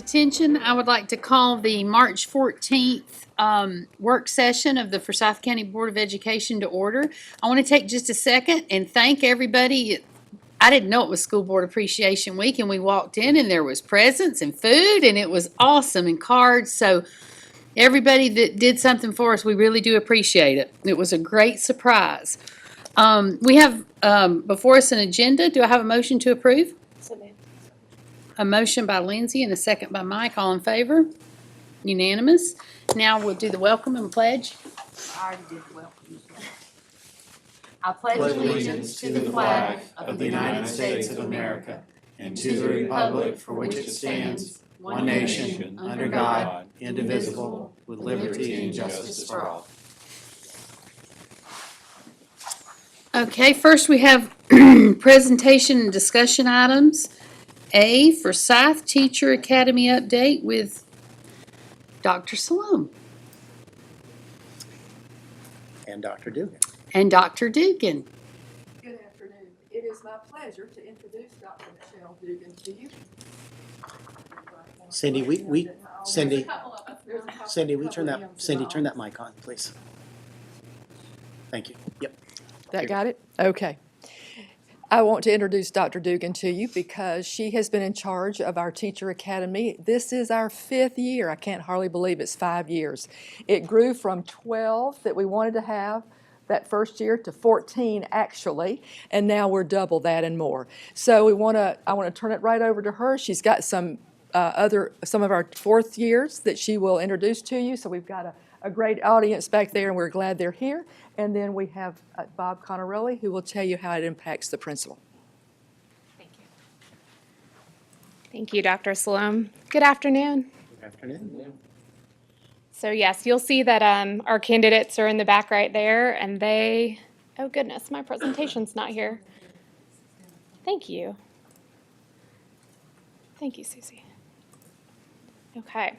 attention, I would like to call the March 14th work session of the Forsyth County Board of Education to order. I want to take just a second and thank everybody. I didn't know it was School Board Appreciation Week, and we walked in and there was presents and food, and it was awesome, and cards. So everybody that did something for us, we really do appreciate it. It was a great surprise. We have before us an agenda. Do I have a motion to approve? A motion by Lindsay and a second by Mike. All in favor? Unanimous. Now we'll do the welcome and pledge. I already did the welcome. I pledge allegiance to the flag of the United States of America and to the republic for which it stands, one nation, under God, indivisible, with liberty and justice for all. Okay, first we have presentation and discussion items. A, Forsyth Teacher Academy update with Dr. Salome. And Dr. Dugan. And Dr. Dugan. Good afternoon. It is my pleasure to introduce Dr. Michelle Dugan to you. Cindy, Cindy, turn that mic on, please. Thank you. Yep. That got it? Okay. I want to introduce Dr. Dugan to you because she has been in charge of our Teacher Academy. This is our 5th year. I can't hardly believe it's 5 years. It grew from 12 that we wanted to have that first year to 14 actually, and now we're double that and more. So I want to turn it right over to her. She's got some of our 4th years that she will introduce to you. So we've got a great audience back there, and we're glad they're here. And then we have Bob Conarelli, who will tell you how it impacts the principal. Thank you. Thank you, Dr. Salome. Good afternoon. Good afternoon. So yes, you'll see that our candidates are in the back right there, and oh goodness, my presentation's not here. Thank you. Thank you, Susie. Okay.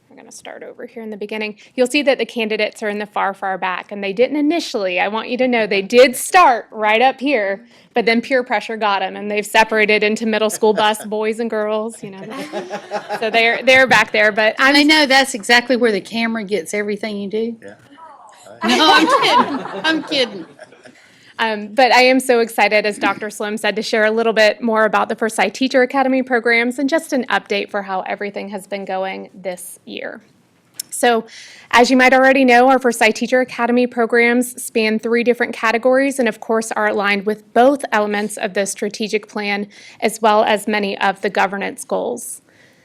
We're going to start over here in the beginning. You'll see that the candidates are in the far, far back, and they didn't initially. I want you to know they did start right up here, but then peer pressure got them, and they've separated into middle school bus boys and girls, you know. So they're back there, but I know that's exactly where the camera gets everything you do. Yeah. No, I'm kidding. I'm kidding. But I am so excited, as Dr. Salome said, to share a little bit more about the Forsyth Teacher Academy programs and just an update for how everything has been going this year. So, as you might already know, our Forsyth Teacher Academy programs span 3 different categories and, of course, are aligned with both elements of the strategic plan as well as many of the governance goals.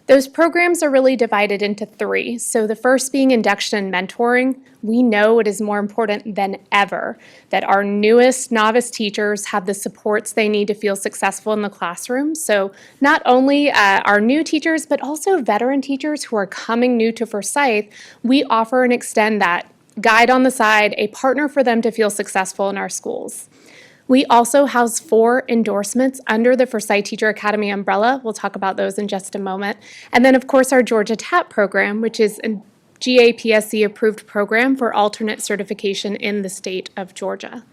Those programs are really divided into 3. So the first being induction and mentoring. We know it is more important than ever that our newest novice teachers have the supports they need to feel successful in the classroom. So not only our new teachers, but also veteran teachers who are coming new to Forsyth, we offer and extend that guide on the side, a partner for them to feel successful in our schools. We also house 4 endorsements under the Forsyth Teacher Academy umbrella. We'll talk about those in just a moment. And then, of course, our Georgia TAP program, which is a GAPSC-approved program for alternate certification in the state of Georgia.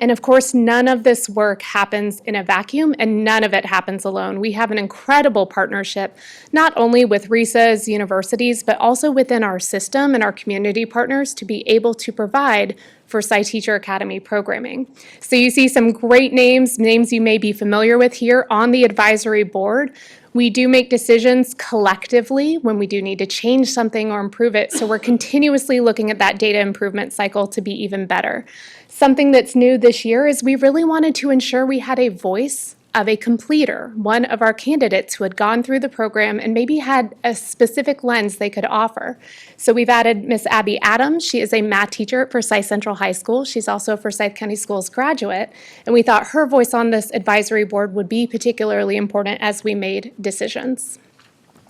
And, of course, none of this work happens in a vacuum, and none of it happens alone. We have an incredible partnership, not only with RESA's universities, but also within our system and our community partners to be able to provide Forsyth Teacher Academy programming. So you see some great names you may be familiar with here on the advisory board. We do make decisions collectively when we do need to change something or improve it, so we're continuously looking at that data improvement cycle to be even better. Something that's new this year is we really wanted to ensure we had a voice of a completer, one of our candidates who had gone through the program and maybe had a specific lens they could offer. So we've added Miss Abby Adams. She is a math teacher at Forsyth Central High School. She's also a Forsyth County Schools graduate, and we thought her voice on this advisory board would be particularly important as we made decisions.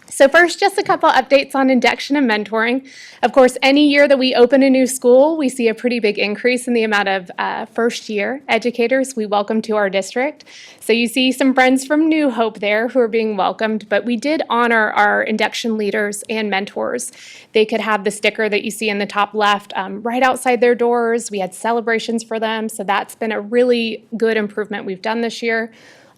So first, just a couple updates on induction and mentoring. Of course, any year that we open a new school, we see a pretty big increase in the amount of first-year educators we welcome to our district. So you see some friends from New Hope there who are being welcomed, but we did honor our induction leaders and mentors. They could have the sticker that you see in the top left right outside their doors. We had celebrations for them, so that's been a really good improvement we've done this year.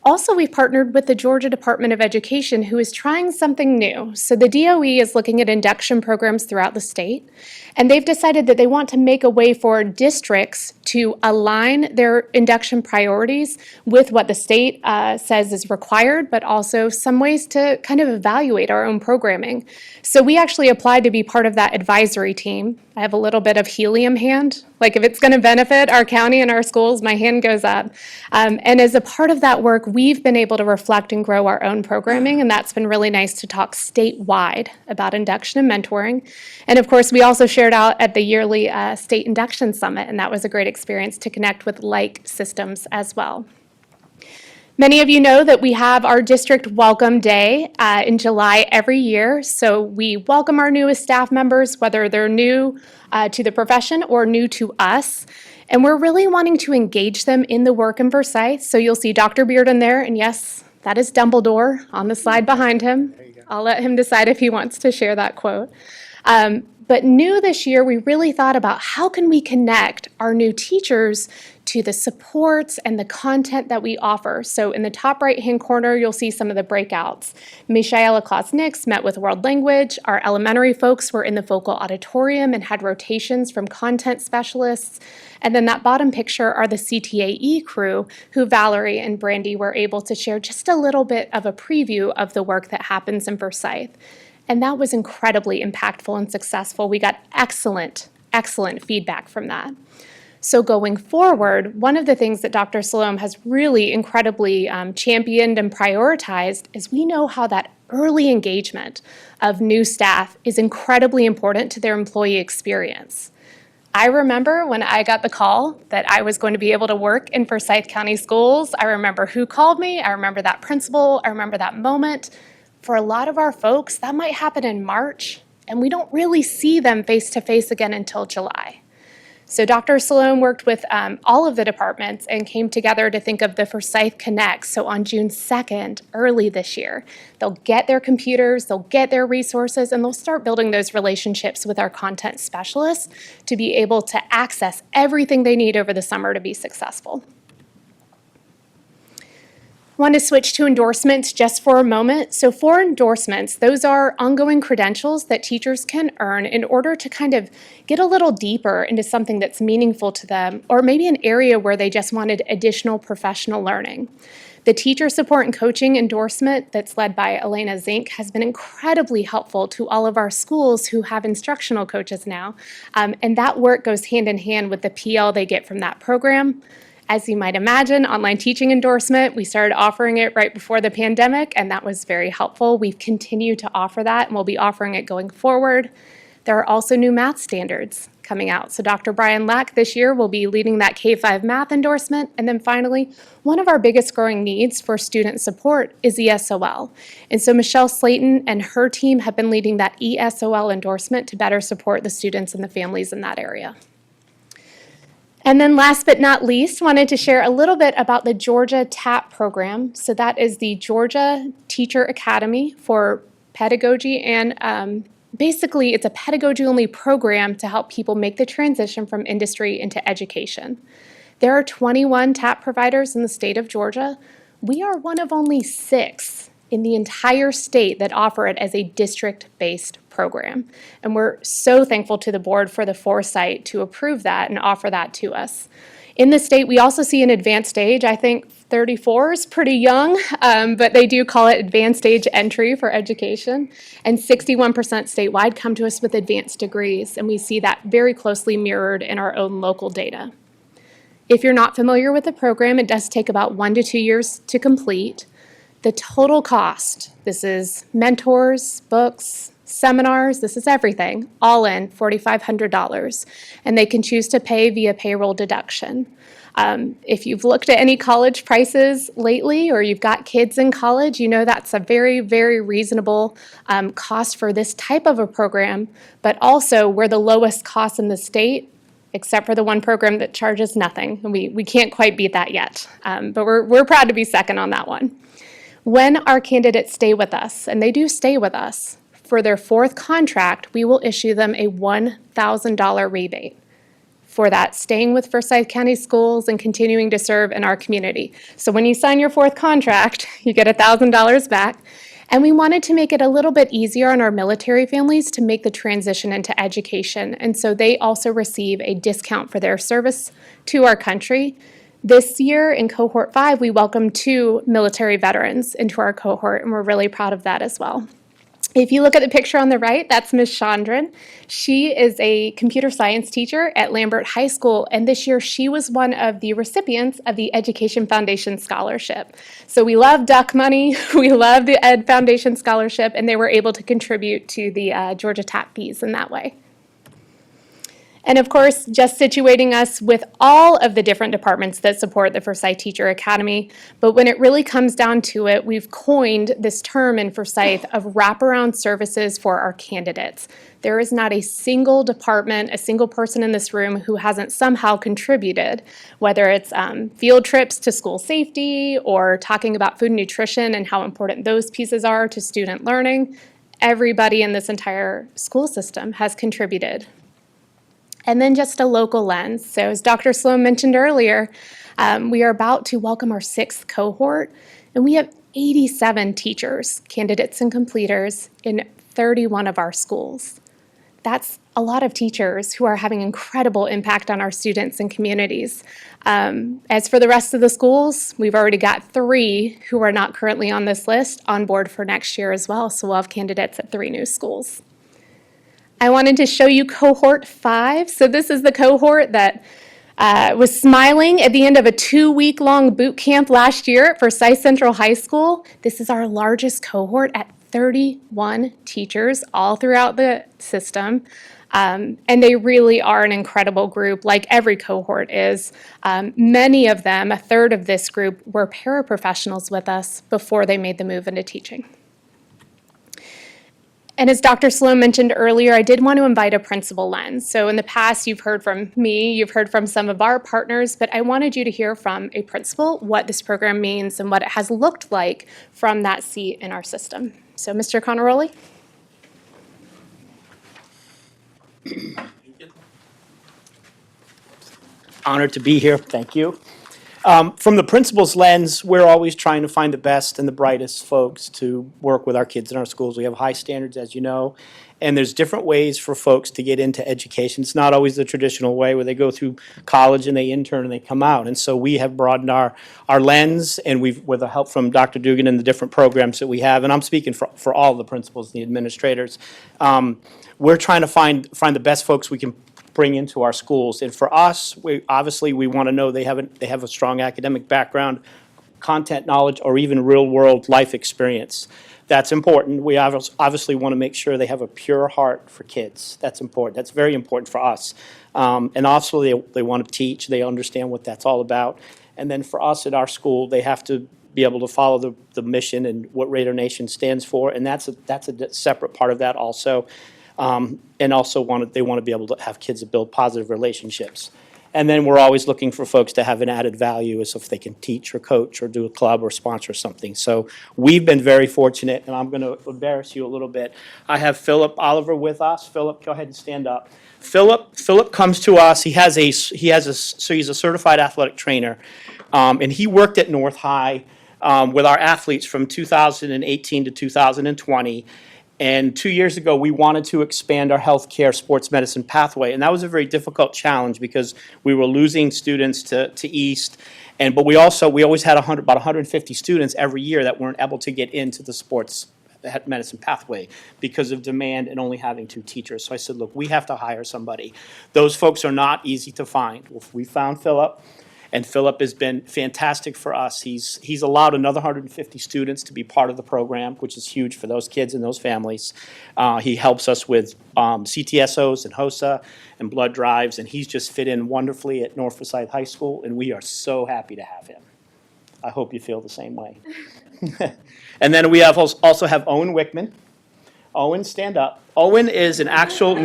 Also, we've partnered with the Georgia Department of Education, who is trying something new. So the DOE is looking at induction programs throughout the state, and they've decided that they want to make a way for districts to align their induction priorities with what the state says is required, but also some ways to kind of evaluate our own programming. So we actually applied to be part of that advisory team. I have a little bit of helium hand. Like if it's going to benefit our county and our schools, my hand goes up. And as a part of that work, we've been able to reflect and grow our own programming, and that's been really nice to talk statewide about induction and mentoring. And of course, we also shared out at the yearly State Induction Summit, and that was a great experience to connect with like systems as well. Many of you know that we have our district welcome day in July every year. So we welcome our newest staff members, whether they're new to the profession or new to us. And we're really wanting to engage them in the work in Forsyth. So you'll see Dr. Bearden there, and yes, that is Dumbledore on the slide behind him. I'll let him decide if he wants to share that quote. But new this year, we really thought about how can we connect our new teachers to the supports and the content that we offer. So in the top right-hand corner, you'll see some of the breakouts. Michaela Klaus-Nix met with World Language. Our elementary folks were in the focal auditorium and had rotations from content specialists. And then that bottom picture are the CTAE crew, who Valerie and Brandy were able to share just a little bit of a preview of the work that happens in Forsyth. And that was incredibly impactful and successful. We got excellent feedback from that. So going forward, one of the things that Dr. Salome has really incredibly championed and prioritized is we know how that early engagement of new staff is incredibly important to their employee experience. I remember when I got the call that I was going to be able to work in Forsyth County Schools. I remember who called me. I remember that principal. I remember that moment. For a lot of our folks, that might happen in March, and we don't really see them face-to-face again until July. So Dr. Salome worked with all of the departments and came together to think of the Forsyth Connect. So on June 2nd, early this year, they'll get their computers, they'll get their resources, and they'll start building those relationships with our content specialists to be able to access everything they need over the summer to be successful. I want to switch to endorsements just for a moment. So for endorsements, those are ongoing credentials that teachers can earn in order to kind of get a little deeper into something that's meaningful to them, or maybe an area where they just wanted additional professional learning. The teacher support and coaching endorsement that's led by Elena Zink has been incredibly helpful to all of our schools who have instructional coaches now. And that work goes hand in hand with the PL they get from that program. As you might imagine, online teaching endorsement, we started offering it right before the pandemic, and that was very helpful. We've continued to offer that, and we'll be offering it going forward. There are also new math standards coming out. So Dr. Brian Lack this year will be leading that K-5 math endorsement. And then finally, one of our biggest growing needs for student support is ESOL. And so Michelle Slayton and her team have been leading that ESOL endorsement to better support the students and the families in that area. And then last but not least, wanted to share a little bit about the Georgia TAP program. So that is the Georgia Teacher Academy for Pedagogy, and basically it's a pedagogy-only program to help people make the transition from industry into education. There are 21 TAP providers in the state of Georgia. We are one of only 6 in the entire state that offer it as a district-based program. And we're so thankful to the board for the foresight to approve that and offer that to us. In the state, we also see an advanced stage. I think 34 is pretty young, but they do call it advanced stage entry for education. And 61% statewide come to us with advanced degrees, and we see that very closely mirrored in our own local data. If you're not familiar with the program, it does take about 1 to 2 years to complete. The total cost, this is mentors, books, seminars, this is everything, all in $4,500. And they can choose to pay via payroll deduction. If you've looked at any college prices lately, or you've got kids in college, you know that's a very, very reasonable cost for this type of a program, but also we're the lowest cost in the state, except for the one program that charges nothing. And we can't quite beat that yet, but we're proud to be second on that one. When our candidates stay with us, and they do stay with us, for their 4th contract, we will issue them a $1,000 rebate. for that, staying with Forsyth County Schools and continuing to serve in our community. So when you sign your fourth contract, you get $1,000 back. And we wanted to make it a little bit easier on our military families to make the transition into education. And so they also receive a discount for their service to our country. This year in cohort 5, we welcomed 2 military veterans into our cohort, and we're really proud of that as well. If you look at the picture on the right, that's Ms. Chandran. She is a computer science teacher at Lambert High School, and this year she was one of the recipients of the Education Foundation Scholarship. So we love duck money, we love the Ed Foundation Scholarship, and they were able to contribute to the Georgia TAP fees in that way. And of course, just situating us with all of the different departments that support the Forsyth Teacher Academy. But when it really comes down to it, we've coined this term in Forsyth of wraparound services for our candidates. There is not a single department, a single person in this room who hasn't somehow contributed, whether it's field trips to school safety or talking about food and nutrition and how important those pieces are to student learning. Everybody in this entire school system has contributed. And then just a local lens. So as Dr. Sloan mentioned earlier, we are about to welcome our 6th cohort, and we have 87 teachers, candidates and completers in 31 of our schools. That's a lot of teachers who are having incredible impact on our students and communities. As for the rest of the schools, we've already got 3 who are not currently on this list on board for next year as well, so we'll have candidates at 3 new schools. I wanted to show you cohort 5. So this is the cohort that was smiling at the end of a 2-week-long boot camp last year at Forsyth Central High School. This is our largest cohort at 31 teachers all throughout the system. And they really are an incredible group, like every cohort is. Many of them, a third of this group, were paraprofessionals with us before they made the move into teaching. And as Dr. Sloan mentioned earlier, I did want to invite a principal lens. So in the past, you've heard from me, you've heard from some of our partners, but I wanted you to hear from a principal what this program means and what it has looked like from that seat in our system. So Mr. Conaroli. Honored to be here. Thank you. From the principal's lens, we're always trying to find the best and the brightest folks to work with our kids in our schools. We have high standards, as you know, and there's different ways for folks to get into education. It's not always the traditional way where they go through college and they intern and they come out. And so we have broadened our lens, and with the help from Dr. Dugan and the different programs that we have, and I'm speaking for all the principals and the administrators, we're trying to find the best folks we can bring into our schools. And for us, we want to know they have a strong academic background, content knowledge, or even real-world life experience. That's important. We obviously want to make sure they have a pure heart for kids. That's important. That's very important for us. And also, they want to teach. They understand what that's all about. And then for us at our school, they have to be able to follow the mission and what Raider Nation stands for. And that's a separate part of that also. And also they want to be able to have kids that build positive relationships. And then we're always looking for folks to have an added value as if they can teach or coach or do a club or sponsor something. So we've been very fortunate, and I'm going to embarrass you a little bit. I have Philip Oliver with us. Philip, go ahead and stand up. Philip comes to us. So he's a certified athletic trainer, and he worked at North High with our athletes from 2018 to 2020. And 2 years ago, we wanted to expand our healthcare sports medicine pathway. And that was a very difficult challenge because we were losing students to East. But we always had about 150 students every year that weren't able to get into the sports medicine pathway because of demand and only having 2 teachers. So I said, look, we have to hire somebody. Those folks are not easy to find. Well, we found Philip. And Philip has been fantastic for us. He's allowed another 150 students to be part of the program, which is huge for those kids and those families. He helps us with CTSOs and HOSA and blood drives, and he's just fit in wonderfully at North Forsyth High School, and we are so happy to have him. I hope you feel the same way. And then we also have Owen Wickman. Owen, stand up. Owen is an actual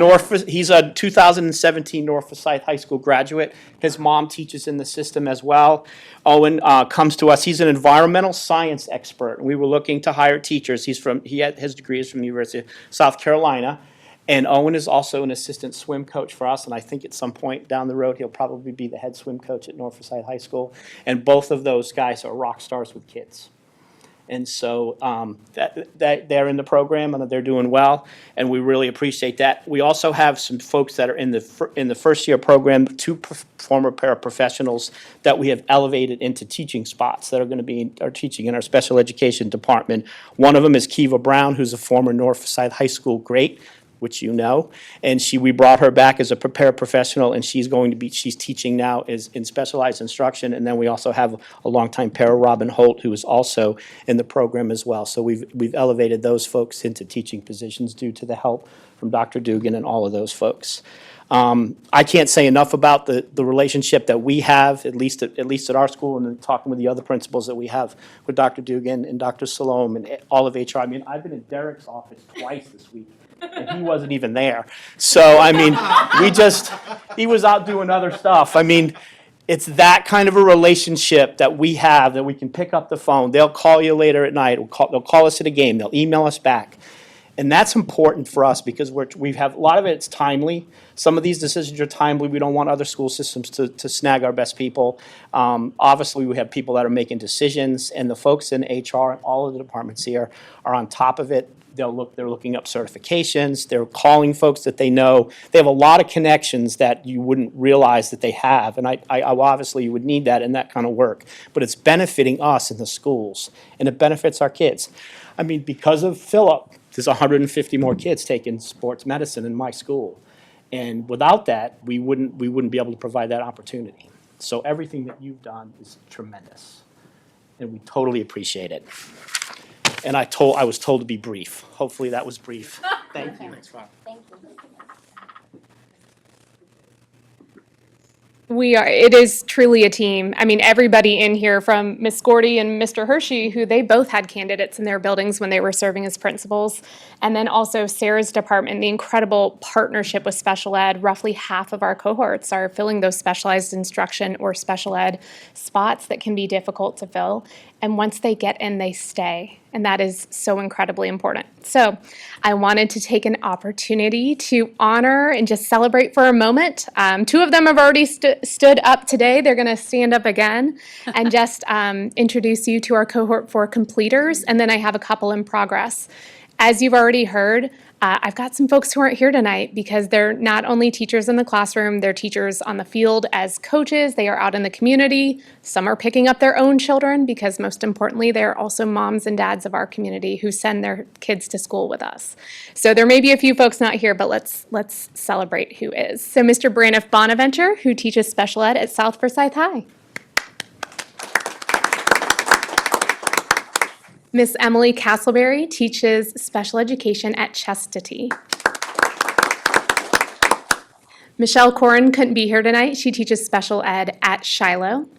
he's a 2017 North Forsyth High School graduate. His mom teaches in the system as well. Owen comes to us. He's an environmental science expert. We were looking to hire teachers. His degree is from the University of South Carolina. And Owen is also an assistant swim coach for us, and I think at some point down the road, he'll probably be the head swim coach at North Forsyth High School. And both of those guys are rock stars with kids. And so that they're in the program and they're doing well, and we really appreciate that. We also have some folks that are in the first year program, two former paraprofessionals that we have elevated into teaching spots that are going to be are teaching in our special education department. One of them is Kiva Brown, who's a former North Forsyth High School great, which you know, and we brought her back as a paraprofessional, and she's teaching now in specialized instruction. And then we also have a longtime para, Robin Holt, who is also in the program as well. So we've elevated those folks into teaching positions due to the help from Dr. Dugan and all of those folks. I can't say enough about the relationship that we have, at least at our school, and then talking with the other principals that we have with Dr. Dugan and Dr. Salome and all of HR. I mean, I've been in Derek's office twice this week, and he wasn't even there. So, I mean, he was out doing other stuff. I mean, it's that kind of a relationship that we have, that we can pick up the phone. They'll call you later at night. They'll call us at a game. They'll email us back. And that's important for us because we have a lot of it's timely. Some of these decisions are timely. We don't want other school systems to snag our best people. Obviously, we have people that are making decisions, and the folks in HR and all of the departments here are on top of it. They're looking up certifications. They're calling folks that they know. They have a lot of connections that you wouldn't realize that they have. And I obviously you would need that in that kind of work. But it's benefiting us in the schools, and it benefits our kids. I mean, because of Philip, there's 150 more kids taking sports medicine in my school. And without that, we wouldn't be able to provide that opportunity. So everything that you've done is tremendous, and we totally appreciate it. And I was told to be brief. Hopefully that was brief. Thank you. It is truly a team. I mean, everybody in here from Miss Gordy and Mr. Hershey, who they both had candidates in their buildings when they were serving as principals. And then also Sarah's department, the incredible partnership with special ed. Roughly half of our cohorts are filling those specialized instruction or special ed spots that can be difficult to fill. And once they get in, they stay. And that is so incredibly important. So I wanted to take an opportunity to honor and just celebrate for a moment. Two of them have already stood up today. They're going to stand up again and just introduce you to our cohort 4 completers. And then I have a couple in progress. As you've already heard, I've got some folks who aren't here tonight because they're not only teachers in the classroom, they're teachers on the field as coaches. They are out in the community. Some are picking up their own children because most importantly, they're also moms and dads of our community who send their kids to school with us. So there may be a few folks not here, but let's celebrate who is. So Mr. Braniff Bonaventure, who teaches special ed at South Forsyth High. Miss Emily Castleberry teaches special education at Chastity. Michelle Corin couldn't be here tonight. She teaches special ed at Shiloh.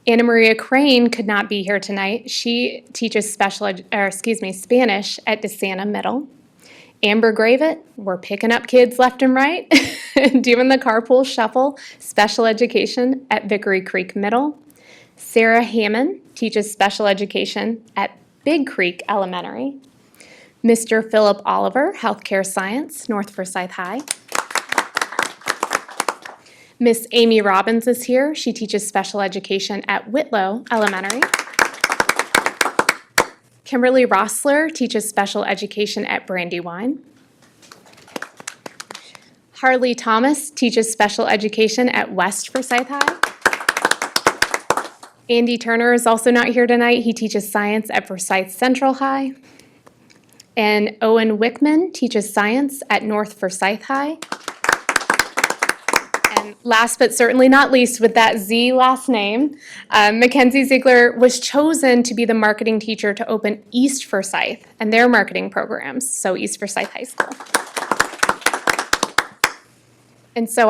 Anna Maria Crane could not be here tonight. She teaches Spanish at DeSanta Middle. Amber Gravett, we're picking up kids left and right, doing the carpool shuffle, special education at Vickery Creek Middle. Sarah Hammond teaches special education at Big Creek Elementary. Mr. Philip Oliver, Healthcare Science, North Forsyth High. Miss Amy Robbins is here. She teaches special education at Whitlow Elementary. Kimberly Rossler teaches special education at Brandywine. Harley Thomas teaches special education at West Forsyth High. Andy Turner is also not here tonight. He teaches science at Forsyth Central High. And Owen Wickman teaches science at North Forsyth High. And last but certainly not least, with that Z last name, Mackenzie Ziegler was chosen to be the marketing teacher to open East Forsyth and their marketing programs, so East Forsyth High School. And so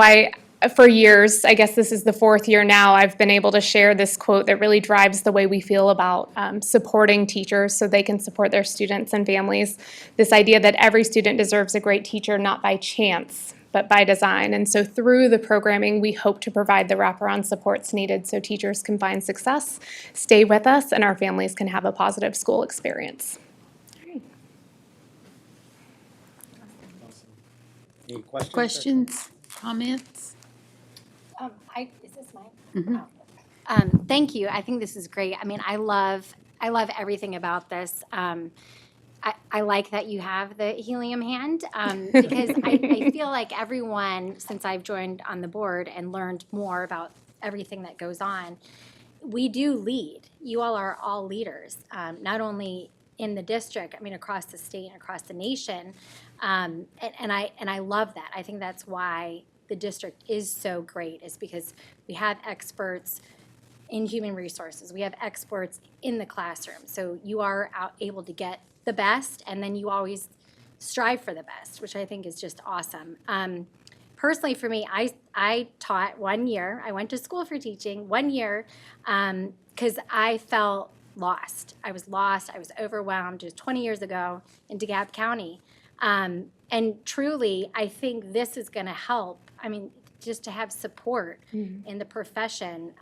for years, I guess this is the 4th year now, I've been able to share this quote that really drives the way we feel about supporting teachers so they can support their students and families. This idea that every student deserves a great teacher, not by chance, but by design. And so through the programming, we hope to provide the wraparound supports needed so teachers can find success, stay with us, and our families can have a positive school experience. Any questions? Questions, comments? Is this mine? Mhm. Thank you. I think this is great. I mean, I love everything about this. I like that you have the helium hand because I feel like everyone, since I've joined on the board and learned more about everything that goes on, we do lead. You all are all leaders, not only in the district, I mean, across the state and across the nation. And I love that. I think that's why the district is so great, is because we have experts in human resources. We have experts in the classroom. So you are able to get the best, and then you always strive for the best, which I think is just awesome. Personally, for me, I taught 1 year. I went to school for teaching 1 year because I felt lost. I was lost. I was overwhelmed. It was 20 years ago in DeKalb County. And truly, I think this is going to help. I mean, just to have support in the profession,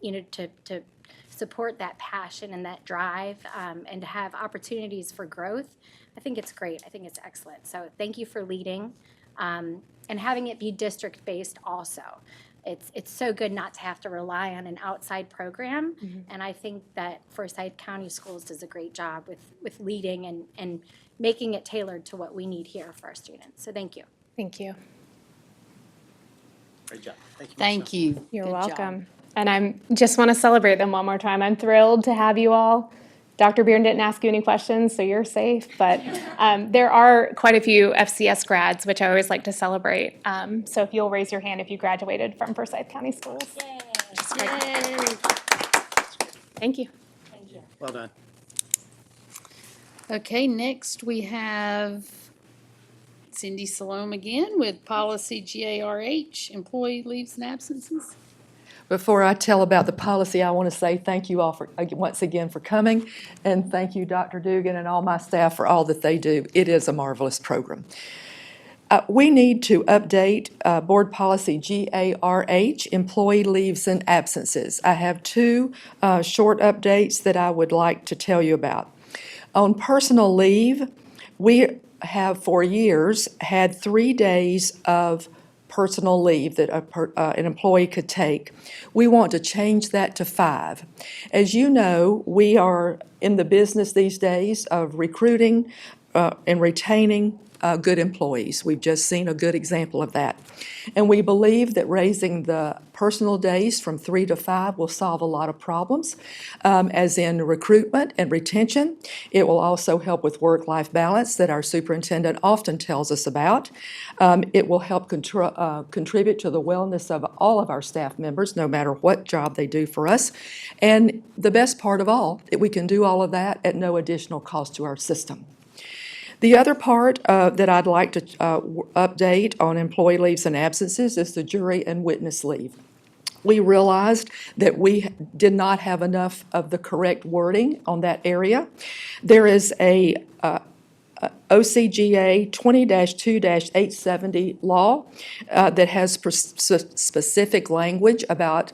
to support that passion and that drive, and to have opportunities for growth. I think it's great. I think it's excellent. So thank you for leading, and having it be district-based also. It's so good not to have to rely on an outside program, and I think that Forsyth County Schools does a great job with leading and making it tailored to what we need here for our students. So thank you. Thank you. Great job. Thank you. Thank you. You're Good job. welcome. And I just want to celebrate them one more time. I'm thrilled to have you all. Dr. Bearden didn't ask you any questions, so you're safe. But there are quite a few FCS grads, which I always like to celebrate. So if you'll raise your hand if you graduated from Forsyth County Schools. Yay. Thank you. Thank you. Well done. Okay, next we have Cindy Salome again with policy GARH, employee leaves and absences. Before I tell about the policy, I want to say thank you all for, once again, for coming, and thank you, Dr. Dugan, and all my staff for all that they do. It is a marvelous program. We need to update board policy GARH, employee leaves and absences. I have two short updates that I would like to tell you about. On personal leave, we have for years had 3 days of personal leave that an employee could take. We want to change that to 5. As you know, we are in the business these days of recruiting and retaining good employees. We've just seen a good example of that. And we believe that raising the personal days from 3 to 5 will solve a lot of problems, as in recruitment and retention. It will also help with work-life balance that our superintendent often tells us about. It will help contribute to the wellness of all of our staff members, no matter what job they do for us. And the best part of all, that we can do all of that at no additional cost to our system. The other part that I'd like to update on employee leaves and absences is the jury and witness leave. We realized that we did not have enough of the correct wording on that area. There is a OCGA 20-2-870 law that has specific language about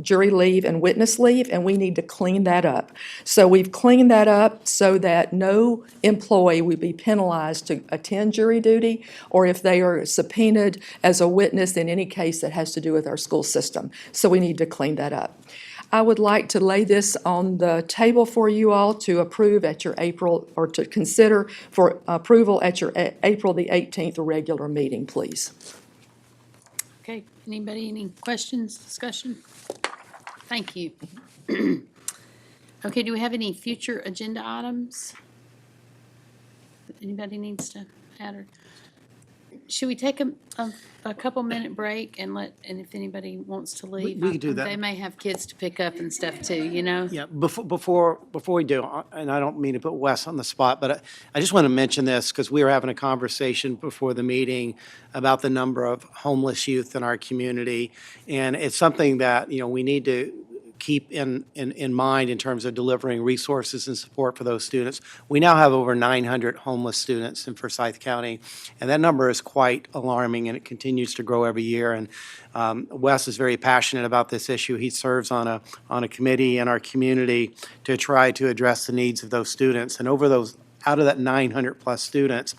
jury leave and witness leave, and we need to clean that up. So we've cleaned that up so that no employee would be penalized to attend jury duty, or if they are subpoenaed as a witness in any case that has to do with our school system. So we need to clean that up. I would like to lay this on the table for you all to approve at your April, or to consider for approval at your April the 18th regular meeting, please. Okay, anybody, any questions, discussion? Thank you. Okay, do we have any future agenda items that anybody needs to add, or should we take a couple minute break and if anybody wants to leave? We could do that. They may have kids to pick up and stuff too, you know? Yeah, before we do, and I don't mean to put Wes on the spot, but I just want to mention this because we were having a conversation before the meeting about the number of homeless youth in our community, and it's something that, we need to keep in mind in terms of delivering resources and support for those students. We now have over 900 homeless students in Forsyth County, and that number is quite alarming, and it continues to grow every year. And Wes is very passionate about this issue. He serves on a committee in our community to try to address the needs of those students. And out of that 900 plus students,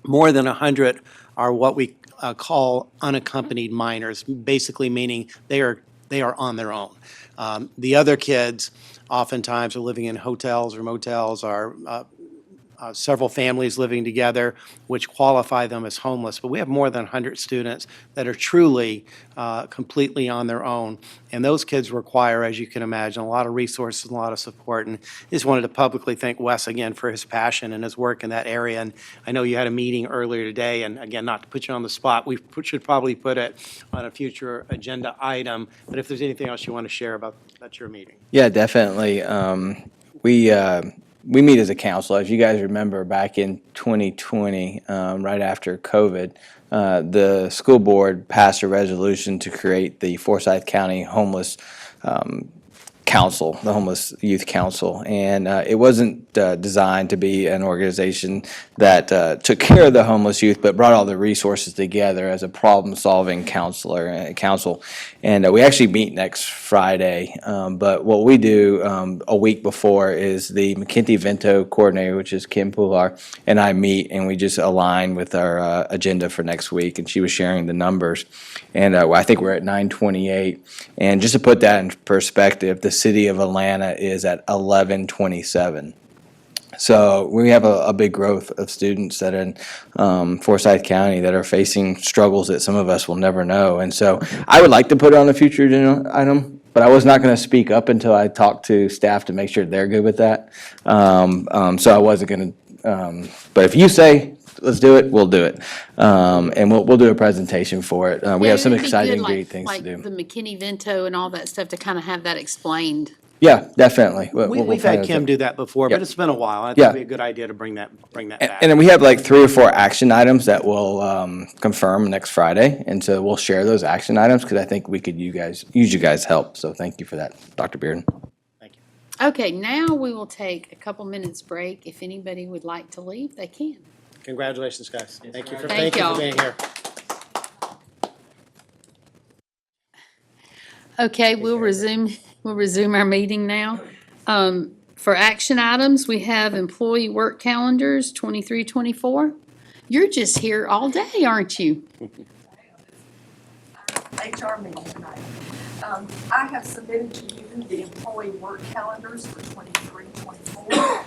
more than 100 are what we call unaccompanied minors, basically meaning they are on their own. The other kids oftentimes are living in hotels or motels, are several families living together, which qualify them as homeless. But we have more than 100 students that are truly completely on their own. And those kids require, as you can imagine, a lot of resources and a lot of support. And I just wanted to publicly thank Wes again for his passion and his work in that area. And I know you had a meeting earlier today, and again, not to put you on the spot, should probably put it on a future agenda item. But if there's anything else you want to share about your meeting. Yeah, definitely. We meet as a council. As you guys remember, back in 2020, right after COVID, the school board passed a resolution to create the Forsyth County Homeless Council, the Homeless Youth Council. And it wasn't designed to be an organization that took care of the homeless youth, but brought all the resources together as a problem-solving council. And we actually meet next Friday. But what we do a week before is the McKinney-Vento coordinator, which is Kim Pular, and I meet, and we just align with our agenda for next week. And she was sharing the numbers. And I think we're at 928. And just to put that in perspective, the city of Atlanta is at 1127. So we have a big growth of students that are in Forsyth County that are facing struggles that some of us will never know. And so I would like to put it on a future agenda item, but I was not going to speak up until I talked to staff to make sure they're good with that. So I wasn't going to, but if you say, let's do it, we'll do it. And we'll do a presentation for it. We have some It'd be exciting, good, great things to like do. the McKinney-Vento and all that stuff to kind of have that explained. Yeah, definitely. We've had Kim do that before, but Yep. it's been a while. I think Yeah. it'd be a good idea to bring that back. And then we have like 3 or 4 action items that we'll confirm next Friday. And so we'll share those action items because I think we could use you guys' help. So thank you for that, Dr. Bearden. Okay, now we will take a couple minutes break. If anybody would like to leave, they can. Congratulations, guys. Thank you for Thank y'all. being here. Okay, we'll resume our meeting now. For action items, we have employee work calendars, 23, 24. You're just here all day, aren't you? HR meeting tonight. I have submitted to you the employee work calendars for 23, 24.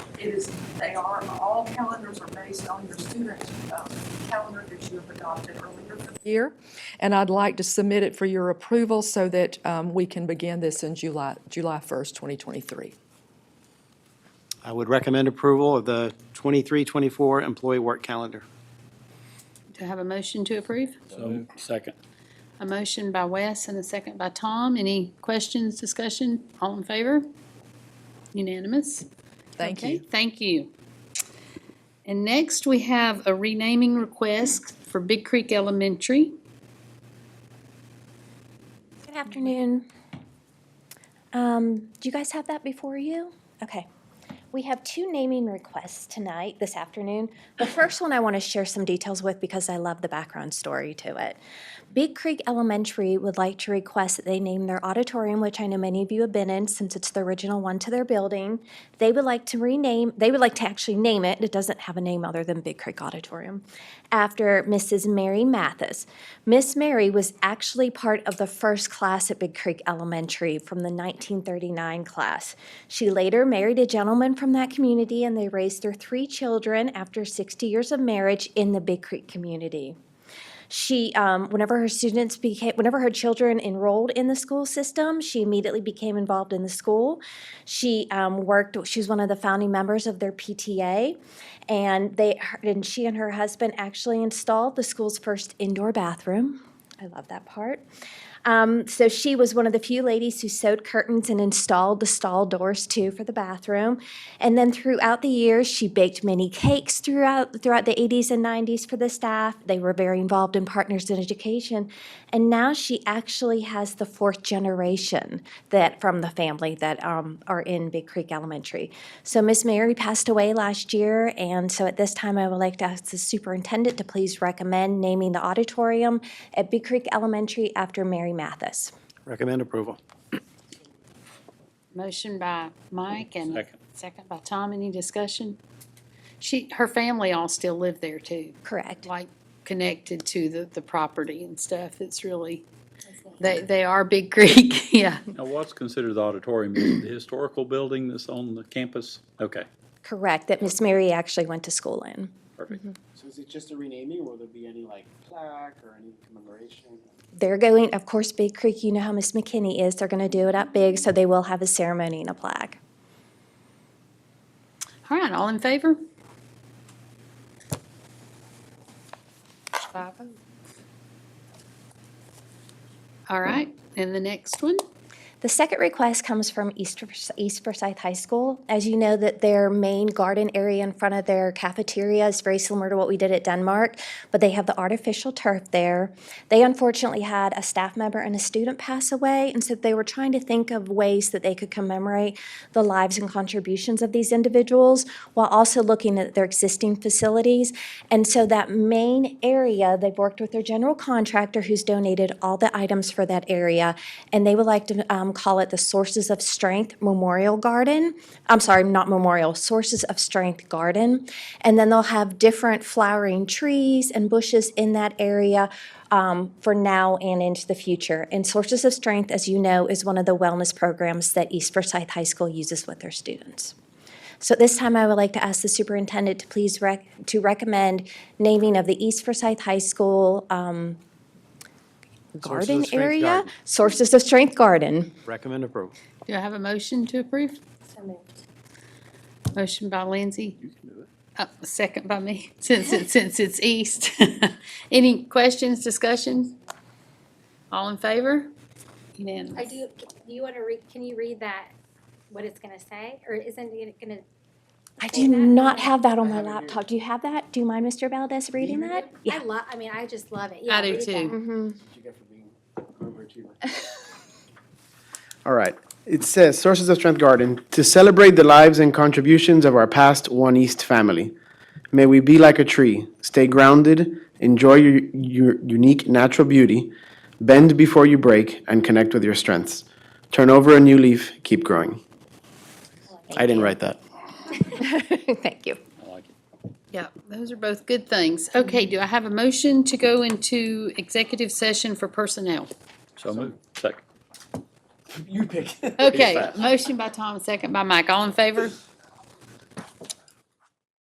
All calendars are based on your student calendar that you have adopted earlier for the year. And I'd like to submit it for your approval so that we can begin this in July 1st, 2023. I would recommend approval of the 23-24 employee work calendar. Do I have a motion to approve? So, second. A motion by Wes and a second by Tom. Any questions, discussion? All in favor? Unanimous? Thank Okay, you. thank you. And next, we have a renaming request for Big Creek Elementary. Good afternoon. Do you guys have that before you? Okay. We have 2 naming requests tonight, this afternoon. The first one I want to share some details with because I love the background story to it. Big Creek Elementary would like to request that they name their auditorium, which I know many of you have been in since it's the original one to their building. They would like to actually name it, it doesn't have a name other than Big Creek Auditorium, after Mrs. Mary Mathis. Miss Mary was actually part of the first class at Big Creek Elementary from the 1939 class. She later married a gentleman from that community, and they raised their 3 children after 60 years of marriage in the Big Creek community. She, whenever her children enrolled in the school system, she immediately became involved in the school. She was one of the founding members of their PTA, and she and her husband actually installed the school's first indoor bathroom. I love that part. So she was one of the few ladies who sewed curtains and installed the stall doors too for the bathroom. And then throughout the years, she baked many cakes throughout the 80s and 90s for the staff. They were very involved in Partners in Education. And now she actually has the 4th generation from the family that are in Big Creek Elementary. So Miss Mary passed away last year, and so at this time I would like to ask the superintendent to please recommend naming the auditorium at Big Creek Elementary after Mary Mathis. Recommend approval. Motion by Mike and Second. second by Tom. Any discussion? Her family all still live there too. Correct. Like connected to the property and stuff. It's really, they are Big Creek, yeah. Now, what's considered the auditorium? Is it the historical building that's on the campus? Okay, Correct, that Miss Mary actually went to school in. perfect. So is it just a renaming, or will there be any like plaque or any commemoration? They're going, of course, Big Creek, you know how Miss McKinney is, they're gonna do it up big, so they will have a ceremony and a plaque. All right, all in favor? 5-0. All right, and the next one? The second request comes from East Forsyth High School. As you know, that their main garden area in front of their cafeteria is very similar to what we did at Denmark, but they have the artificial turf there. They unfortunately had a staff member and a student pass away, and so they were trying to think of ways that they could commemorate the lives and contributions of these individuals while also looking at their existing facilities. And so that main area, they've worked with their general contractor who's donated all the items for that area, and they would like to call it the Sources of Strength Memorial Garden. I'm sorry, not memorial, Sources of Strength Garden. And then they'll have different flowering trees and bushes in that area for now and into the future. And Sources of Strength, as you know, is one of the wellness programs that East Forsyth High School uses with their students. So at this time, I would like to ask the superintendent to please recommend naming of the East Forsyth High School garden Strength area, Garden. Sources of Strength Garden. Recommend approval. Do I have a motion to approve? Motion by Lindsay. Second by me, since it's east. Any questions, discussion? All in favor? Unanimous. I do you want to read, can you read that, what it's gonna say, or isn't it gonna? I do not have that on my laptop. Do you have that? Do you mind, Mr. Valdez, reading that? Yeah. I just love it. I Yeah, do read too. that. Mhm. Did you get for being overachiever? All right. It says, Sources of Strength Garden, to celebrate the lives and contributions of our past One East family. May we be like a tree, stay grounded, enjoy your unique natural beauty, bend before you break, and connect with your strengths. Turn over a new leaf, keep growing. I didn't write that. Thank you. I like it. Yeah, those are both good things. Okay, do I have a motion to go into executive session for personnel? So moved. Second. You pick. Okay, motion by Tom, second by Mike. All in favor?